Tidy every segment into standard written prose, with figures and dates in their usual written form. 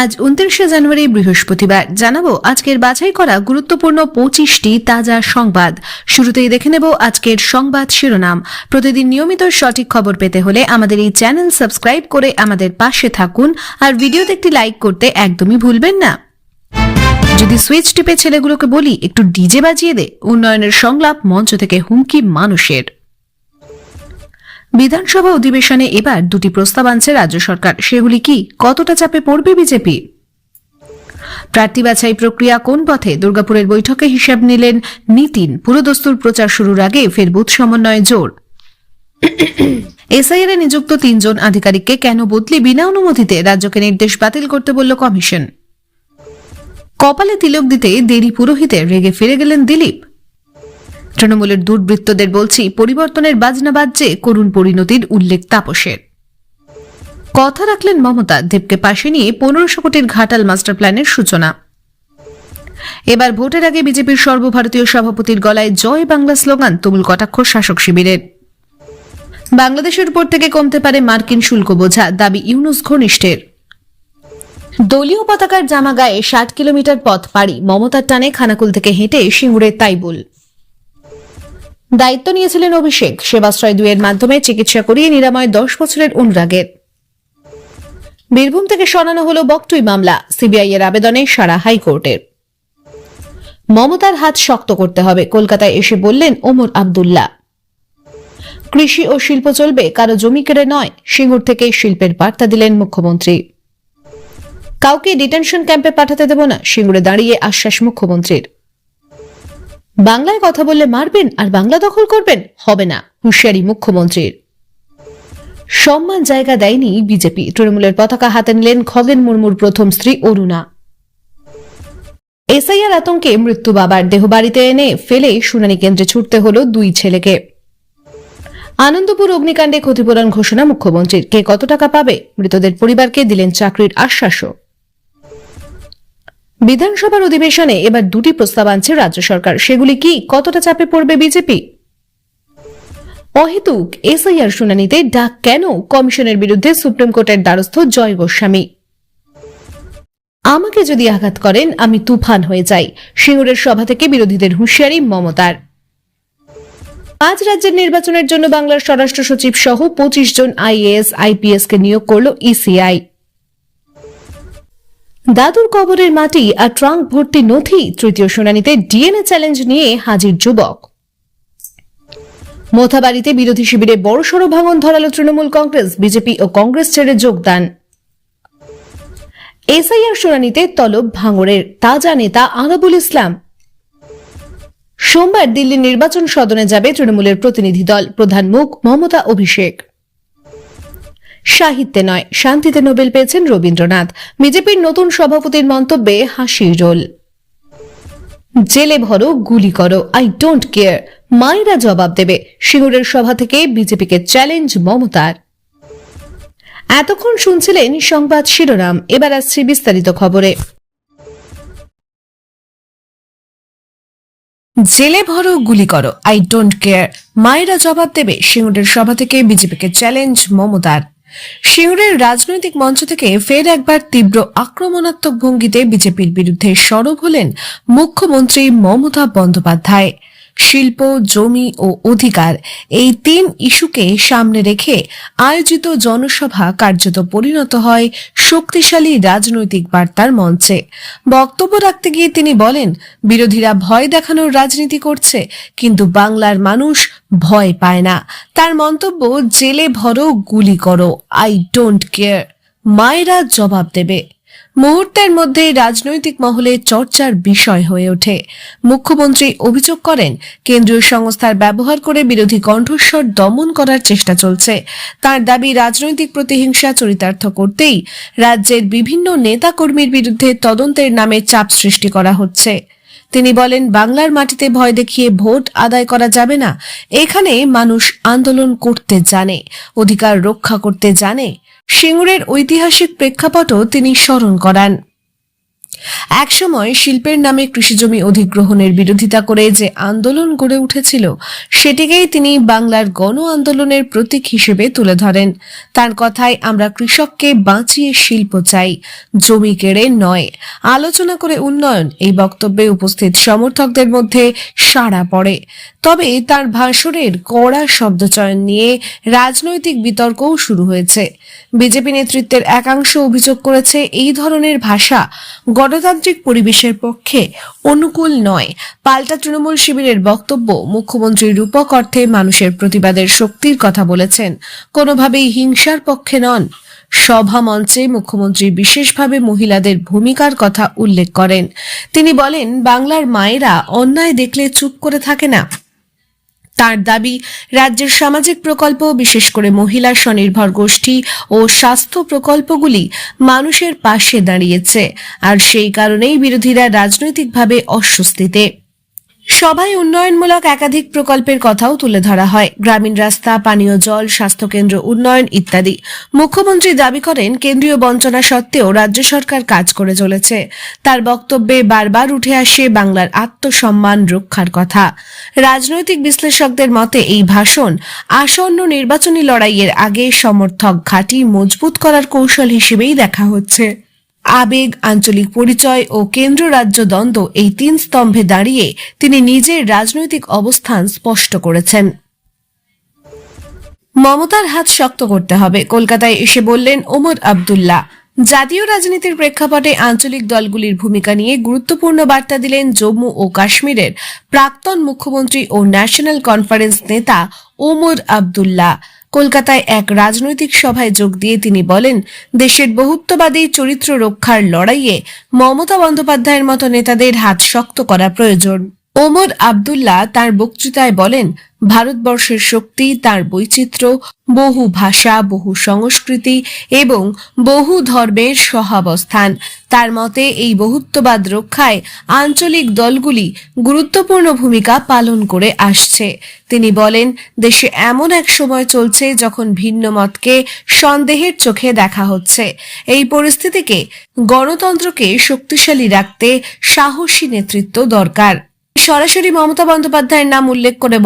আজ 29শে জানুয়ারি বৃহস্পতিবার জানাবো আজকের বাছাই করা গুরুত্বপূর্ণ 25টি তাজা সংবাদ। শুরুতেই দেখে নেব আজকের সংবাদ শিরোনাম। প্রতিদিন নিয়মিত সঠিক খবর পেতে হলে আমাদের এই চ্যানেল সাবস্ক্রাইব করে আমাদের পাশে থাকুন আর ভিডিওতে একটি লাইক করতে একদমই ভুলবেন না। যদি সুইচ টিপে ছেলেগুলোকে বলি একটু ডিজে বাজিয়ে দে, উন্নয়নের সংলাপ মঞ্চ থেকে হুমকি মানুষের। বিধানসভা অধিবেশনে এবার দুটি প্রস্তাব আনছে রাজ্য সরকার, সেগুলি কি, কতটা চাপে পড়বে বিজেপি? প্রার্থী বাছাই প্রক্রিয়া কোন পথে, দুর্গাপুরের বৈঠকে হিসাব নিলেন নীতিন। পুরোদস্তুর প্রচার শুরুর আগে ফের বুথ সমন্বয়ে জোর। এসআইআর এ নিযুক্ত 3 জন আধিকারিককে কেন বদলি বিনা অনুমতিতে, রাজ্যকে নির্দেশ বাতিল করতে বলল কমিশন। কপালে তিলক দিতে দেরি পুরোহিতের, রেগে ফিরে গেলেন দিলীপ। তৃণমূলের দুর্বৃত্তদের বলছি পরিবর্তনের বাজনা বাজছে, করুণ পরিণতির উল্লেখ তাপসের। কথা রাখলেন মমতা, দেবকে পাশে নিয়ে 1500 কোটির ঘাটাল মাস্টার প্ল্যানের সূচনা। এবার ভোটের আগে বিজেপির সর্বভারতীয় সভাপতির গলায় জয় বাংলা স্লোগান, তুমুল কটাক্ষ শাসক শিবিরের। বাংলাদেশের উপর থেকে কমতে পারে মার্কিন শুল্ক বোঝা, দাবি ইউনুস ঘনিষ্ঠের। দলীয় পতাকার জামা গায়ে 60 কিলোমিটার পথ পাড়ি, মমতার টানে খানাকুল থেকে হেঁটে সিঙ্গুরে তাইবুল। দায়িত্ব নিয়েছিলেন অভিষেক, সেবাশ্রয় 2 এর মাধ্যমে চিকিৎসা করিয়ে নিরাময় 10 বছরের অনুরাগের। বীরভূম থেকে সরানো হল বকটুই মামলা, সিবিআই এর আবেদনে সারা হাইকোর্টের। মমতার হাত শক্ত করতে হবে, কলকাতায় এসে বললেন ওমর আব্দুল্লাহ। কৃষি ও শিল্প চলবে, কারো জমি কেড়ে নয়, সিঙ্গুর থেকে শিল্পের বার্তা দিলেন মুখ্যমন্ত্রী। কাউকে ডিটেনশন ক্যাম্পে পাঠাতে দেব না, সিঙ্গুরে দাঁড়িয়ে আশ্বাস মুখ্যমন্ত্রীর। বাংলায় কথা বললে মারবেন আর বাংলা দখল করবেন, হবে না, হুঁশিয়ারি মুখ্যমন্ত্রীর। সম্মান জায়গা দেয়নি বিজেপি, তৃণমূলের পতাকা হাতে নিলেন খগেন মুর্মুর প্রথম স্ত্রী অরুণা। এসআইআর আতঙ্কে মৃত্যু বাবার, দেহ বাড়িতে এনে ফেলে শুনানি কেন্দ্রে ছুটতে হল 2 ছেলেকে। আনন্দপুর অগ্নিকাণ্ডে ক্ষতিপূরণ ঘোষণা মুখ্যমন্ত্রীর, কে কত টাকা পাবে, মৃতদের পরিবারকে দিলেন চাকরির আশ্বাসও। বিধানসভার অধিবেশনে এবার 2টি প্রস্তাব আনছে রাজ্য সরকার, সেগুলি কি, কতটা চাপে পড়বে বিজেপি? অহেতুক এসআইআর শুনানিতে ডাক কেন, কমিশনের বিরুদ্ধে সুপ্রিম কোর্টের দ্বারস্থ জয় গোস্বামী। আমাকে যদি আঘাত করেন আমি তুফান হয়ে যাই, সিঙ্গুরের সভা থেকে বিরোধীদের হুঁশিয়ারি মমতার। 5 রাজ্যের নির্বাচনের জন্য বাংলার স্বরাষ্ট্র সচিব সহ 25 জন আইএএস আইপিএস কে নিয়োগ করল ইসিআই। দাদুর কবরের মাটি আর ট্রাঙ্ক ভর্তি নথি, তৃতীয় শুনানিতে ডিএনএ চ্যালেঞ্জ নিয়ে হাজির যুবক। মোথাবাড়িতে বিরোধী শিবিরে বড়সড় ভাঙন ধরালো তৃণমূল কংগ্রেস, বিজেপি ও কংগ্রেস ছেড়ে যোগদান। এসআইআর শুনানিতে তলব ভাঙড়ের তাজা নেতা আনাবুল ইসলাম। সোমবার দিল্লির নির্বাচন সদনে যাবে তৃণমূলের প্রতিনিধি দল, প্রধান মুখ মমতা অভিষেক। সাহিত্যে নয় শান্তিতে নোবেল পেয়েছেন রবীন্দ্রনাথ, বিজেপির নতুন সভাপতির মন্তব্যে হাসির রোল। জেলে ভরো গুলি করো, আই ডোন্ট কেয়ার, মায়েরা জবাব দেবে, সিঙ্গুরের সভা থেকে বিজেপিকে চ্যালেঞ্জ মমতার। এতক্ষণ শুনছিলেন সংবাদ শিরোনাম, এবার আসছে বিস্তারিত খবরে। জেলে ভরো গুলি করো, আই ডোন্ট কেয়ার, মায়েরা জবাব দেবে, সিঙ্গুরের সভা থেকে বিজেপিকে চ্যালেঞ্জ মমতার। সিঙ্গুরের রাজনৈতিক মঞ্চ থেকে ফের একবার তীব্র আক্রমণাত্মক ভঙ্গিতে বিজেপির বিরুদ্ধে সরব হলেন মুখ্যমন্ত্রী মমতা বন্দ্যোপাধ্যায়। শিল্প, জমি ও অধিকার, এই 3 ইস্যুকে সামনে রেখে আয়োজিত জনসভা কার্যত পরিণত হয় শক্তিশালী রাজনৈতিক বার্তার মঞ্চে। বক্তব্য রাখতে গিয়ে তিনি বলেন, বিরোধীরা ভয় দেখানোর রাজনীতি করছে, কিন্তু বাংলার মানুষ ভয় পায় না। তার মন্তব্য, জেলে ভরো গুলি করো, আই ডোন্ট কেয়ার, মায়েরা জবাব দেবে। মুহূর্তের মধ্যে রাজনৈতিক মহলে চর্চার বিষয় হয়ে ওঠে। মুখ্যমন্ত্রী অভিযোগ করেন, কেন্দ্রীয় সংস্থার ব্যবহার করে বিরোধী কণ্ঠস্বর দমন করার চেষ্টা চলছে। তার দাবি, রাজনৈতিক প্রতিহিংসা চরিতার্থ করতেই রাজ্যের বিভিন্ন নেতাকর্মীর বিরুদ্ধে তদন্তের নামে চাপ সৃষ্টি করা হচ্ছে। তিনি বলেন, বাংলার মাটিতে ভয় দেখিয়ে ভোট আদায় করা যাবে না। এখানে মানুষ আন্দোলন করতে জানে, অধিকার রক্ষা করতে জানে। সিঙ্গুরের ঐতিহাসিক প্রেক্ষাপটও তিনি স্মরণ করান। একসময় শিল্পের নামে কৃষিজমি অধিগ্রহণের বিরোধিতা করে যে আন্দোলন গড়ে উঠেছিল সেটিকেই তিনি বাংলার গণ আন্দোলনের প্রতীক হিসেবে তুলে ধরেন। তার কথায়, আমরা কৃষককে বাঁচিয়ে শিল্প চাই, জমি কেড়ে নয়, আলোচনা করে উন্নয়ন। এই বক্তব্যে উপস্থিত সমর্থকদের মধ্যে সাড়া পড়ে। তবে তার ভাষণের কড়া শব্দচয়ন নিয়ে রাজনৈতিক বিতর্কও শুরু হয়েছে। বিজেপি নেতৃত্বের একাংশ অভিযোগ করেছে, এই ধরনের ভাষা গণতান্ত্রিক পরিবেশের পক্ষে অনুকূল নয়। পাল্টা তৃণমূল শিবিরের বক্তব্য, মুখ্যমন্ত্রী রূপক অর্থে মানুষের প্রতিবাদের শক্তির কথা বলেছেন, কোনোভাবেই হিংসার পক্ষে নন। সভা মঞ্চে মুখ্যমন্ত্রী বিশেষভাবে মহিলাদের ভূমিকার কথা উল্লেখ করেন। তিনি বলেন, বাংলার মায়েরা অন্যায় দেখলে চুপ করে থাকে না। তার দাবি, রাজ্যের সামাজিক প্রকল্প, বিশেষ করে মহিলা স্বনির্ভর গোষ্ঠী ও স্বাস্থ্য প্রকল্পগুলি মানুষের পাশে দাঁড়িয়েছে, আর সেই কারণেই বিরোধীরা রাজনৈতিকভাবে অস্বস্তিতে। সভায় উন্নয়নমূলক একাধিক প্রকল্পের কথাও তুলে ধরা হয়, গ্রামীণ রাস্তা, পানীয় জল, স্বাস্থ্যকেন্দ্র উন্নয়ন ইত্যাদি। মুখ্যমন্ত্রী দাবি করেন, কেন্দ্রীয় বঞ্চনা সত্ত্বেও রাজ্য সরকার কাজ করে চলেছে। তার বক্তব্যে বারবার উঠে আসে বাংলার আত্মসম্মান রক্ষার কথা। রাজনৈতিক বিশ্লেষকদের মতে এই ভাষণ আসন্ন নির্বাচনী লড়াইয়ের আগে সমর্থক ঘাঁটি মজবুত করার কৌশল হিসেবেই দেখা হচ্ছে। আবেগ, আঞ্চলিক পরিচয় ও কেন্দ্র রাজ্য দ্বন্দ্ব, এই তিন স্তম্ভে দাঁড়িয়ে তিনি নিজের রাজনৈতিক অবস্থান স্পষ্ট করেছেন। মমতার হাত শক্ত করতে হবে, কলকাতায় এসে বললেন ওমর আব্দুল্লাহ। জাতীয় রাজনীতির প্রেক্ষাপটে আঞ্চলিক দলগুলির ভূমিকা নিয়ে গুরুত্বপূর্ণ বার্তা দিলেন জম্মু ও কাশ্মীরের প্রাক্তন মুখ্যমন্ত্রী ও ন্যাশনাল কনফারেন্স নেতা ওমর আব্দুল্লাহ। কলকাতায় এক রাজনৈতিক সভায় যোগ দিয়ে তিনি বলেন, দেশের বহুত্ববাদী চরিত্র রক্ষার লড়াইয়ে মমতা বন্দ্যোপাধ্যায়ের মতো নেতাদের হাত শক্ত করা প্রয়োজন। ওমর আব্দুল্লাহ তার বক্তৃতায় বলেন, ভারতবর্ষের শক্তি তার বৈচিত্র্য, বহু ভাষা, বহু সংস্কৃতি এবং বহু ধর্মের সহাবস্থান। তার মতে এই বহুত্ববাদ রক্ষায় আঞ্চলিক দলগুলি গুরুত্বপূর্ণ ভূমিকা পালন করে আসছে। তিনি বলেন, দেশে এমন এক সময় চলছে যখন ভিন্ন মতকে সন্দেহের চোখে দেখা হচ্ছে। এই পরিস্থিতিকে, গণতন্ত্রকে শক্তিশালী রাখতে সাহসী নেতৃত্ব দরকার। সরাসরি মমতা বন্দ্যোপাধ্যায়ের নাম উল্লেখ করে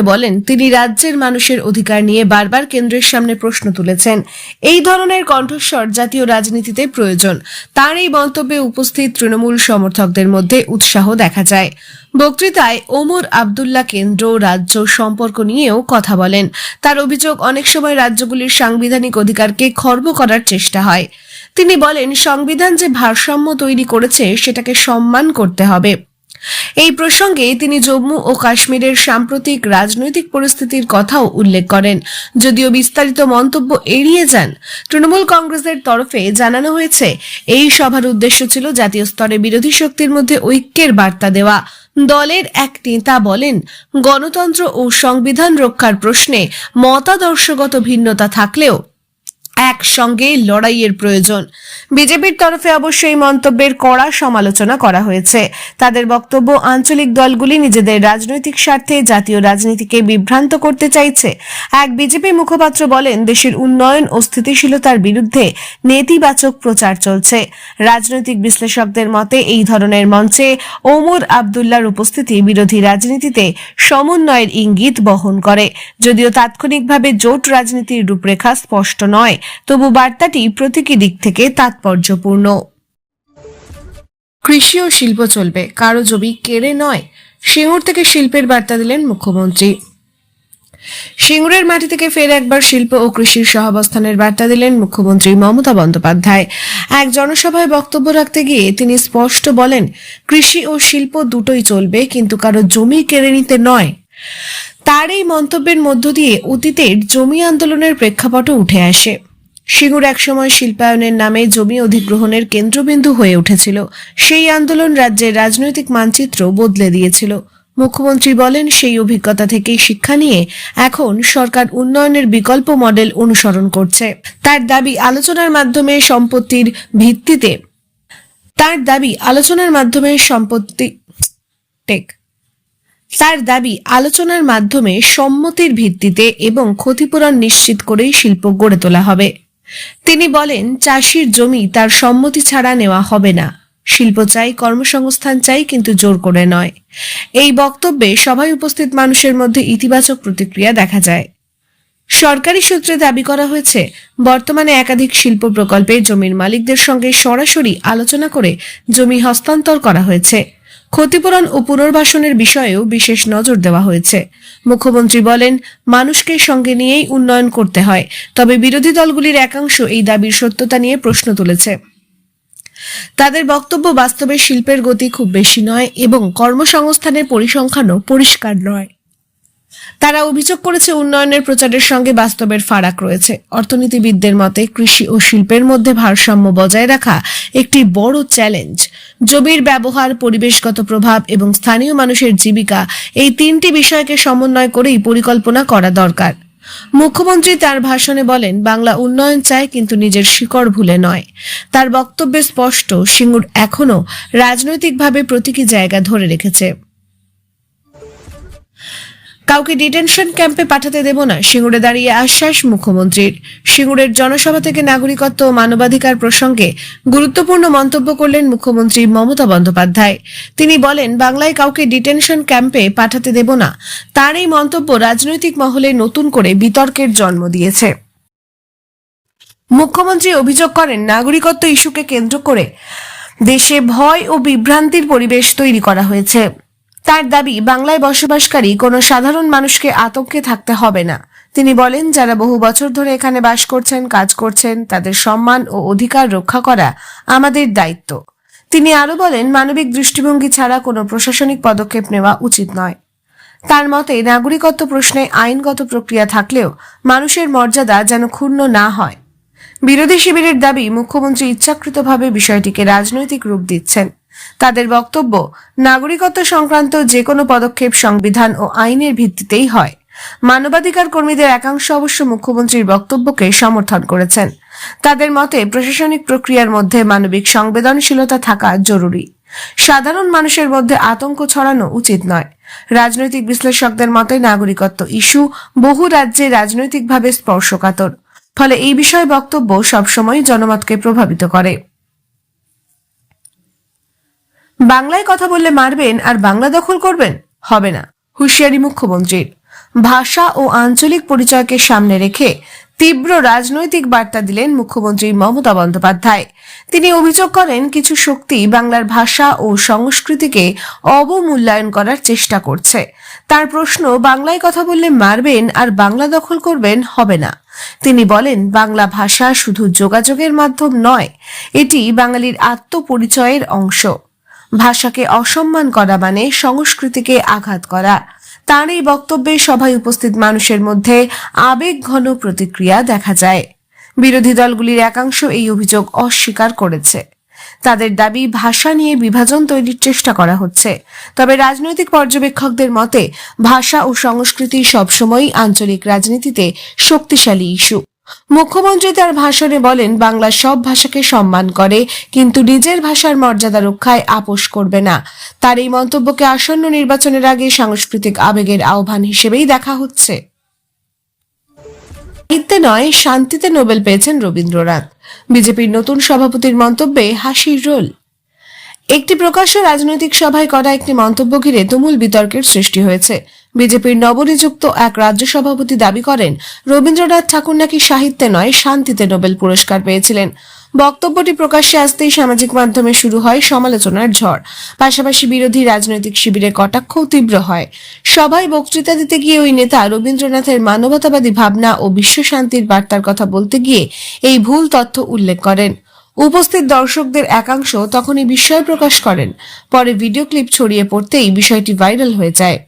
বলেন, তিনি রাজ্যের মানুষের অধিকার নিয়ে বারবার কেন্দ্রের সামনে প্রশ্ন তুলেছেন। এই ধরনের কণ্ঠস্বর জাতীয় রাজনীতিতে প্রয়োজন। তার এই মন্তব্যে উপস্থিত তৃণমূল সমর্থকদের মধ্যে উৎসাহ দেখা যায়। বক্তৃতায় ওমর আব্দুল্লাহ কেন্দ্র রাজ্য সম্পর্ক নিয়েও কথা বলেন। তার অভিযোগ, অনেক সময় রাজ্যগুলির সাংবিধানিক অধিকারকে খর্ব করার চেষ্টা হয়। তিনি বলেন, সংবিধান যে ভারসাম্য তৈরি করেছে সেটাকে সম্মান করতে হবে। এই প্রসঙ্গে তিনি জম্মু ও কাশ্মীরের সাম্প্রতিক রাজনৈতিক পরিস্থিতির কথাও উল্লেখ করেন, যদিও বিস্তারিত মন্তব্য এড়িয়ে যান। তৃণমূল কংগ্রেসের তরফে জানানো হয়েছে, এই সভার উদ্দেশ্য ছিল জাতীয় স্তরে বিরোধী শক্তির মধ্যে ঐক্যের বার্তা দেওয়া। দলের এক নেতা বলেন, গণতন্ত্র ও সংবিধান রক্ষার প্রশ্নে মতাদর্শগত ভিন্নতা থাকলেও একসঙ্গে লড়াইয়ের প্রয়োজন। বিজেপির তরফে অবশ্যই মন্তব্যের কড়া সমালোচনা করা হয়েছে। তাদের বক্তব্য, আঞ্চলিক দলগুলি নিজেদের রাজনৈতিক স্বার্থে জাতীয় রাজনীতিকে বিভ্রান্ত করতে চাইছে। এক বিজেপি মুখপাত্র বলেন, দেশের উন্নয়ন ও স্থিতিশীলতার বিরুদ্ধে নেতিবাচক প্রচার চলছে। রাজনৈতিক বিশ্লেষকদের মতে এই ধরনের মঞ্চে ওমর আব্দুল্লাহর উপস্থিতি বিরোধী রাজনীতিতে সমন্বয়ের ইঙ্গিত বহন করে। যদিও তাৎক্ষণিকভাবে জোট রাজনীতির রূপরেখা স্পষ্ট নয়, তবু বার্তাটি প্রতীকী দিক থেকে তাৎপর্যপূর্ণ। কৃষি ও শিল্প চলবে, কারো জমি কেড়ে নয়। সিঙ্গুর থেকে শিল্পের বার্তা দিলেন মুখ্যমন্ত্রী। সিঙ্গুরের মাটি থেকে ফের একবার শিল্প ও কৃষির সহাবস্থানের বার্তা দিলেন মুখ্যমন্ত্রী মমতা বন্দ্যোপাধ্যায়। এক জনসভায় বক্তব্য রাখতে গিয়ে তিনি স্পষ্ট বলেন, কৃষি ও শিল্প দুটোই চলবে, কিন্তু কারো জমি কেড়ে নিতে নয়। তার এই মন্তব্যের মধ্য দিয়ে অতীতের জমি আন্দোলনের প্রেক্ষাপটও উঠে আসে। সিঙ্গুর একসময় শিল্পায়নের নামে জমি অধিগ্রহণের কেন্দ্রবিন্দু হয়ে উঠেছিল। সেই আন্দোলন রাজ্যের রাজনৈতিক মানচিত্র বদলে দিয়েছিল। মুখ্যমন্ত্রী বলেন, সেই অভিজ্ঞতা থেকে শিক্ষা নিয়ে এখন সরকার উন্নয়নের বিকল্প মডেল অনুসরণ করছে। তার দাবি, আলোচনার মাধ্যমে সম্মতির ভিত্তিতে এবং ক্ষতিপূরণ নিশ্চিত করেই শিল্প গড়ে তোলা হবে। তিনি বলেন, চাষির জমি তার সম্মতি ছাড়া নেওয়া হবে না। শিল্প চাই, কর্মসংস্থান চাই, কিন্তু জোর করে নয়। এই বক্তব্যে সভায় উপস্থিত মানুষের মধ্যে ইতিবাচক প্রতিক্রিয়া দেখা যায়। সরকারি সূত্রে দাবি করা হয়েছে, বর্তমানে একাধিক শিল্প প্রকল্পে জমির মালিকদের সঙ্গে সরাসরি আলোচনা করে জমি হস্তান্তর করা হয়েছে। ক্ষতিপূরণ ও পুনর্বাসনের বিষয়েও বিশেষ নজর দেওয়া হয়েছে। মুখ্যমন্ত্রী বলেন, মানুষকে সঙ্গে নিয়েই উন্নয়ন করতে হয়। তবে বিরোধী দলগুলির একাংশ এই দাবির সত্যতা নিয়ে প্রশ্ন তুলেছে। তাদের বক্তব্য, বাস্তবে শিল্পের গতি খুব বেশি নয় এবং কর্মসংস্থানের পরিসংখ্যানও পরিষ্কার নয়। তারা অভিযোগ করেছে, উন্নয়নের প্রচারের সঙ্গে বাস্তবের ফারাক রয়েছে। অর্থনীতিবিদদের মতে, কৃষি ও শিল্পের মধ্যে ভারসাম্য বজায় রাখা একটি বড় চ্যালেঞ্জ। জমির ব্যবহার, পরিবেশগত প্রভাব এবং স্থানীয় মানুষের জীবিকা, এই তিনটি বিষয়কে সমন্বয় করেই পরিকল্পনা করা দরকার। মুখ্যমন্ত্রী তার ভাষণে বলেন, বাংলা উন্নয়ন চায়, কিন্তু নিজের শিকড় ভুলে নয়। তার বক্তব্যে স্পষ্ট, সিঙ্গুর এখনো রাজনৈতিকভাবে প্রতীকী জায়গা ধরে রেখেছে। কাউকে ডিটেনশন ক্যাম্পে পাঠাতে দেব না, সিঙ্গুরে দাঁড়িয়ে আশ্বাস মুখ্যমন্ত্রীর। সিঙ্গুরের জনসভা থেকে নাগরিকত্ব ও মানবাধিকার প্রসঙ্গে গুরুত্বপূর্ণ মন্তব্য করলেন মুখ্যমন্ত্রী মমতা বন্দ্যোপাধ্যায়। তিনি বলেন, বাংলায় কাউকে ডিটেনশন ক্যাম্পে পাঠাতে দেব না। তার এই মন্তব্য রাজনৈতিক মহলে নতুন করে বিতর্কের জন্ম দিয়েছে। মুখ্যমন্ত্রী অভিযোগ করেন, নাগরিকত্ব ইস্যুকে কেন্দ্র করে দেশে ভয় ও বিভ্রান্তির পরিবেশ তৈরি করা হয়েছে। তার দাবি, বাংলায় বসবাসকারী কোনো সাধারণ মানুষকে আতঙ্কে থাকতে হবে না। তিনি বলেন, যারা বহু বছর ধরে এখানে বাস করছেন, কাজ করছেন, তাদের সম্মান ও অধিকার রক্ষা করা আমাদের দায়িত্ব। তিনি আরো বলেন, মানবিক দৃষ্টিভঙ্গি ছাড়া কোনো প্রশাসনিক পদক্ষেপ নেওয়া উচিত নয়। তার মতে, নাগরিকত্ব প্রশ্নে আইনগত প্রক্রিয়া থাকলেও মানুষের মর্যাদা যেন ক্ষুণ্ণ না হয়। বিরোধী শিবিরের দাবি, মুখ্যমন্ত্রী ইচ্ছাকৃতভাবে বিষয়টিকে রাজনৈতিক রূপ দিচ্ছেন। তাদের বক্তব্য, নাগরিকত্ব সংক্রান্ত যে কোনো পদক্ষেপ সংবিধান ও আইনের ভিত্তিতেই হয়। মানবাধিকার কর্মীদের একাংশ অবশ্য মুখ্যমন্ত্রীর বক্তব্যকে সমর্থন করেছেন। তাদের মতে, প্রশাসনিক প্রক্রিয়ার মধ্যে মানবিক সংবেদনশীলতা থাকা জরুরি। সাধারণ মানুষের মধ্যে আতঙ্ক ছড়ানো উচিত নয়। রাজনৈতিক বিশ্লেষকদের মতে, নাগরিকত্ব ইস্যু বহু রাজ্যে রাজনৈতিকভাবে স্পর্শকাতর। ফলে এই বিষয়ে বক্তব্য সবসময় জনমতকে প্রভাবিত করে। বাংলায় কথা বললে মারবেন আর বাংলা দখল করবেন, হবে না, হুঁশিয়ারি মুখ্যমন্ত্রীর। ভাষা ও আঞ্চলিক পরিচয়কে সামনে রেখে তীব্র রাজনৈতিক বার্তা দিলেন মুখ্যমন্ত্রী মমতা বন্দ্যোপাধ্যায়। তিনি অভিযোগ করেন, কিছু শক্তি বাংলার ভাষা ও সংস্কৃতিকে অবমূল্যায়ন করার চেষ্টা করছে। তার প্রশ্ন, বাংলায় কথা বললে মারবেন আর বাংলা দখল করবেন, হবে না। তিনি বলেন, বাংলা ভাষা শুধু যোগাযোগের মাধ্যম নয়, এটি বাঙালির আত্মপরিচয়ের অংশ। ভাষাকে অসম্মান করা মানে সংস্কৃতিকে আঘাত করা। তার এই বক্তব্যে সভায় উপস্থিত মানুষের মধ্যে আবেগঘন প্রতিক্রিয়া দেখা যায়। বিরোধী দলগুলির একাংশ এই অভিযোগ অস্বীকার করেছে। তাদের দাবি, ভাষা নিয়ে বিভাজন তৈরির চেষ্টা করা হচ্ছে। তবে রাজনৈতিক পর্যবেক্ষকদের মতে, ভাষা ও সংস্কৃতি সবসময়ই আঞ্চলিক রাজনীতিতে শক্তিশালী ইস্যু। মুখ্যমন্ত্রী তার ভাষণে বলেন, বাংলা সব ভাষাকে সম্মান করে, কিন্তু নিজের ভাষার মর্যাদা রক্ষায় আপোষ করবে না। তার এই মন্তব্যকে আসন্ন নির্বাচনের আগে সাংস্কৃতিক আবেগের আহ্বান হিসেবেই দেখা হচ্ছে। সাহিত্যে নয়, শান্তিতে নোবেল পেয়েছেন রবীন্দ্রনাথ। বিজেপির নতুন সভাপতির মন্তব্যে হাসির রোল। একটি প্রকাশ্য রাজনৈতিক সভায় করা একটি মন্তব্য ঘিরে তুমুল বিতর্কের সৃষ্টি হয়েছে। বিজেপির নবনিযুক্ত এক রাজ্য সভাপতি দাবি করেন, রবীন্দ্রনাথ ঠাকুর নাকি সাহিত্যে নয়, শান্তিতে নোবেল পুরস্কার পেয়েছিলেন। বক্তব্যটি প্রকাশ্যে আসতেই সামাজিক মাধ্যমে শুরু হয় সমালোচনার ঝড়। পাশাপাশি বিরোধী রাজনৈতিক শিবিরের কটাক্ষও তীব্র হয়। সভায় বক্তৃতা দিতে গিয়ে ওই নেতা রবীন্দ্রনাথের মানবতাবাদী ভাবনা ও বিশ্বশান্তির বার্তার কথা বলতে গিয়ে এই ভুল তথ্য উল্লেখ করেন। উপস্থিত দর্শকদের একাংশ তখনই বিস্ময় প্রকাশ করেন। পরে ভিডিও ক্লিপ ছড়িয়ে পড়তেই বিষয়টি ভাইরাল হয়ে যায়।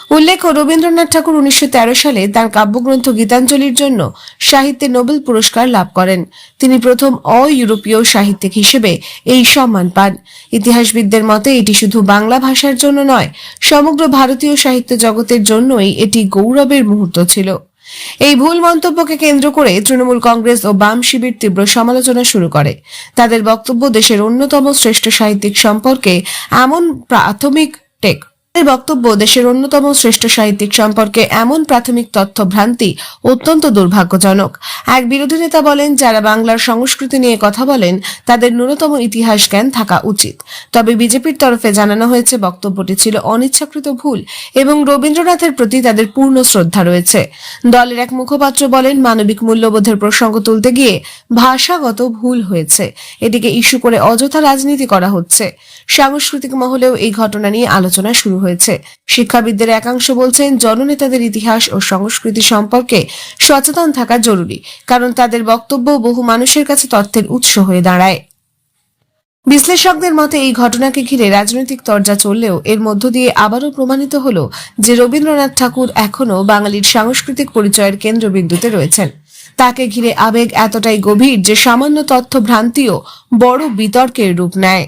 উল্লেখ্য, রবীন্দ্রনাথ ঠাকুর 1913 সালে তার কাব্যগ্রন্থ গীতাঞ্জলির জন্য সাহিত্যে নোবেল পুরস্কার লাভ করেন। তিনি প্রথম অ-ইউরোপীয় সাহিত্যিক হিসেবে এই সম্মান পান। ইতিহাসবিদদের মতে, এটি শুধু বাংলা ভাষার জন্য নয়, সমগ্র ভারতীয় সাহিত্য জগতের জন্যই এটি গৌরবের মুহূর্ত ছিল। এই ভুল মন্তব্যকে কেন্দ্র করে তৃণমূল কংগ্রেস ও বাম শিবির তীব্র সমালোচনা শুরু করে। তাদের বক্তব্য, দেশের অন্যতম শ্রেষ্ঠ সাহিত্যিক সম্পর্কে এমন প্রাথমিক টেক এই বক্তব্য দেশের অন্যতম শ্রেষ্ঠ সাহিত্যিক সম্পর্কে এমন প্রাথমিক তথ্য ভ্রান্তি অত্যন্ত দুর্ভাগ্যজনক। এক বিরোধী নেতা বলেন, যারা বাংলার সংস্কৃতি নিয়ে কথা বলেন তাদের ন্যূনতম ইতিহাস জ্ঞান থাকা উচিত। তবে বিজেপির তরফে জানানো হয়েছে বক্তব্যটি ছিল অনিচ্ছাকৃত ভুল এবং রবীন্দ্রনাথের প্রতি তাদের পূর্ণ শ্রদ্ধা রয়েছে। দলের এক মুখপাত্র বলেন, মানবিক মূল্যবোধের প্রসঙ্গ তুলতে গিয়ে ভাষাগত ভুল হয়েছে, এটিকে ইস্যু করে অযথা রাজনীতি করা হচ্ছে। সাংস্কৃতিক মহলেও এই ঘটনা নিয়ে আলোচনা শুরু হয়েছে। শিক্ষাবিদদের একাংশ বলছেন, জননেতাদের ইতিহাস ও সংস্কৃতি সম্পর্কে সচেতন থাকা জরুরি, কারণ তাদের বক্তব্য বহু মানুষের কাছে তথ্যের উৎস হয়ে দাঁড়ায়। বিশ্লেষকদের মতে এই ঘটনাকে ঘিরে রাজনৈতিক তরজা চললেও এর মধ্য দিয়ে আবারও প্রমাণিত হলো যে রবীন্দ্রনাথ ঠাকুর এখনো বাঙালির সাংস্কৃতিক পরিচয়ের কেন্দ্রবিন্দুতে রয়েছেন। তাকে ঘিরে আবেগ এতটাই গভীর যে সামান্য তথ্য ভ্রান্তিও বড় বিতর্কের রূপ নেয়।